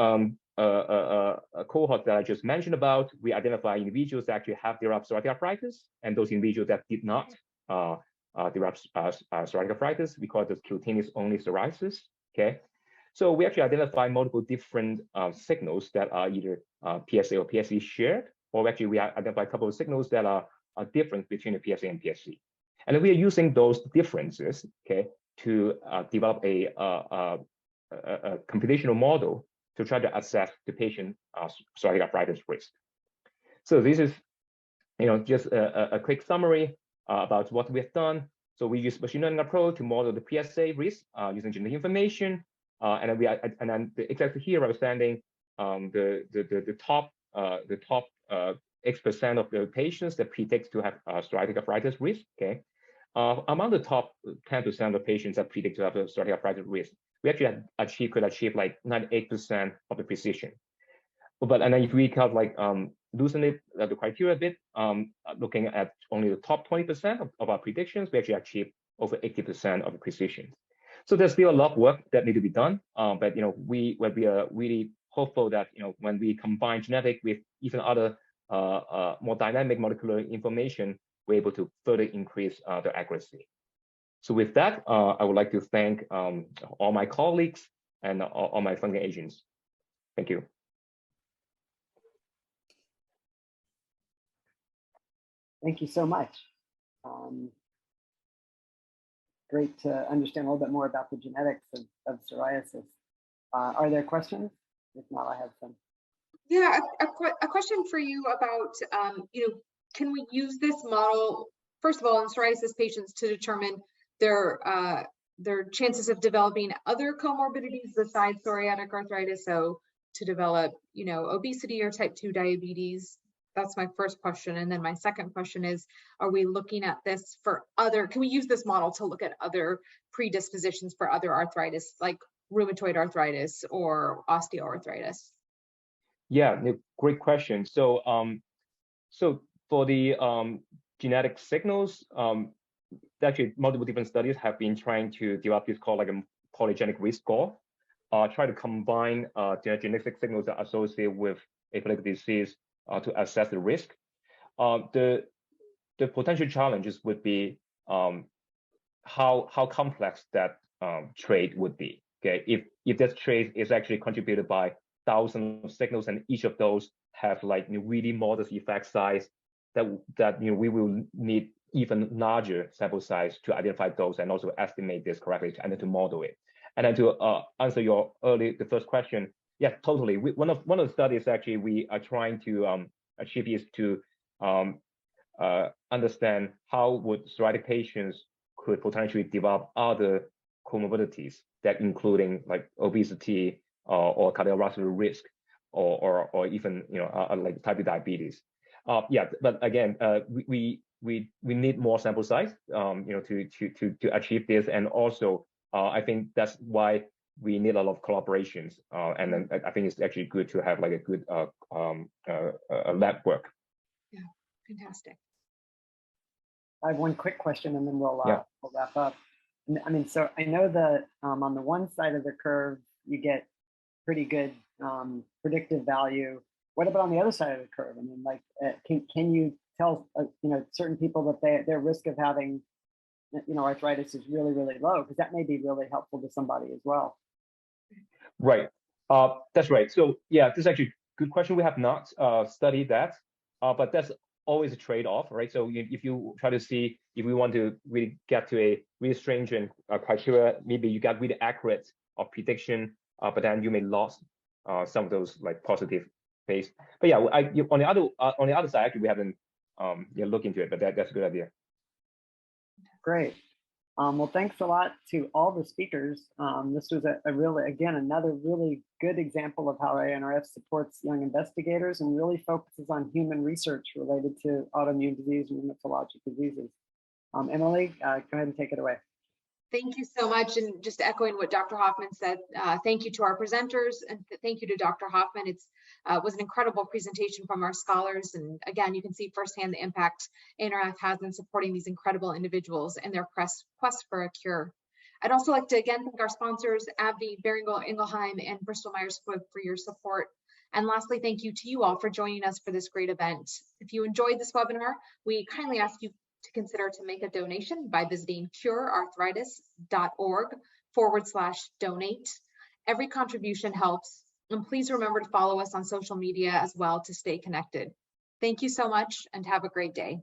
Speaker 6: cohort that I just mentioned about, we identify individuals that actually have developed psoriatic arthritis, and those individuals that did not develop psoriatic arthritis, we call this cutaneous only psoriasis. Okay, so we actually identify multiple different signals that are either PSA or PSC shared, or actually we identify a couple of signals that are different between the PSA and PSC, and we are using those differences, okay, to develop a computational model to try to assess the patient psoriatic arthritis risk. So this is, just a quick summary about what we have done. So we use machine learning approach to model the PSA risk using genetic information. And then the exactly here representing the top X% of the patients that predict to have psoriatic arthritis risk. Okay, among the top 10% of patients that predict to have a psoriatic arthritis risk, we actually could achieve like 98% of the precision. But and then if we kind of like loosen it the criteria a bit, looking at only the top 20% of our predictions, we actually achieve over 80% of the precision. So there's still a lot of work that need to be done, but we are really hopeful that when we combine genetic with even other more dynamic molecular information, we're able to further increase the accuracy. So with that, I would like to thank all my colleagues and all my funding agents. Thank you.
Speaker 2: Thank you so much. Great to understand a little bit more about the genetics of psoriasis. Are there questions? If not, I have some.
Speaker 1: Yeah, a question for you about, can we use this model, first of all, in psoriasis patients to determine their chances of developing other comorbidities besides psoriatic arthritis? So to develop, obesity or type 2 diabetes. That's my first question. And then my second question is, are we looking at this for can we use this model to look at other predispositions for other arthritis, like rheumatoid arthritis or osteoarthritis?
Speaker 6: Yeah, great question. So, so for the genetic signals, actually multiple different studies have been trying to develop this called like a polygenic risk score, try to combine genetic signals that are associated with a particular disease to assess the risk. The potential challenges would be how complex that trait would be. Okay, if that trait is actually contributed by thousands of signals and each of those have like really modest effect size, that we will need even larger sample size to identify those and also estimate this correctly and then to model it. And then to answer the first question, yeah, totally. One of the studies actually we are trying to achieve is to understand how would psoriatic patients could potentially develop other comorbidities that including like obesity or cardiovascular risk or even like type 2 diabetes. Yeah, but again, we need more sample size to achieve this, and also I think that's why we need a lot of collaborations, and then I think it's actually good to have like a good lab work.
Speaker 1: Yeah, fantastic.
Speaker 2: I have one quick question, and then we'll wrap up. I mean, so I know that on the one side of the curve, you get pretty good predictive value. What about on the other side of the curve? I mean, like, can you tell certain people that their risk of having arthritis is really, really low? Because that may be really helpful to somebody as well.
Speaker 6: Right. That's right. So yeah, this is actually a good question. We have not studied that, but that's always a trade-off, right? So if you try to see if we want to really get to a really stringent criteria, maybe you got really accurate of prediction, but then you may lose some of those like positive phase. But yeah, on the other side, actually we haven't looked into it, but that's a good idea.
Speaker 2: Great. Well, thanks a lot to all the speakers. This was another really good example of how ANRF supports young investigators and really focuses on human research related to autoimmune disease and rheumatologic diseases. Emily, go ahead and take it away.
Speaker 1: Thank you so much. And just echoing what Dr. Hoffman said, thank you to our presenters and thank you to Dr. Hoffman. It was an incredible presentation from our scholars. And again, you can see firsthand the impact ANRF has in supporting these incredible individuals and their quest for a cure. I'd also like to again thank our sponsors, AbbVie, Boehringer Ingelheim, and Bristol Myers Squibb for your support. And lastly, thank you to you all for joining us for this great event. If you enjoyed this webinar, we kindly ask you to consider to make a donation by visiting curearthritis.org/donate. Every contribution helps, and please remember to follow us on social media as well to stay connected. Thank you so much and have a great day.